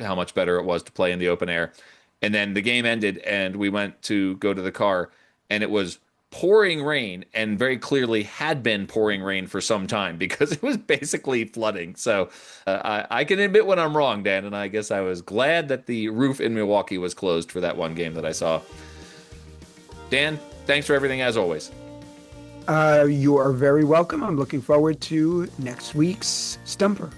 [SPEAKER 2] how much better it was to play in the open air. And then the game ended and we went to go to the car and it was pouring rain, and very clearly had been pouring rain for some time because it was basically flooding. So I can admit when I'm wrong, Dan, and I guess I was glad that the roof in Milwaukee was closed for that one game that I saw. Dan, thanks for everything as always.
[SPEAKER 3] You are very welcome. I'm looking forward to next week's Stumper.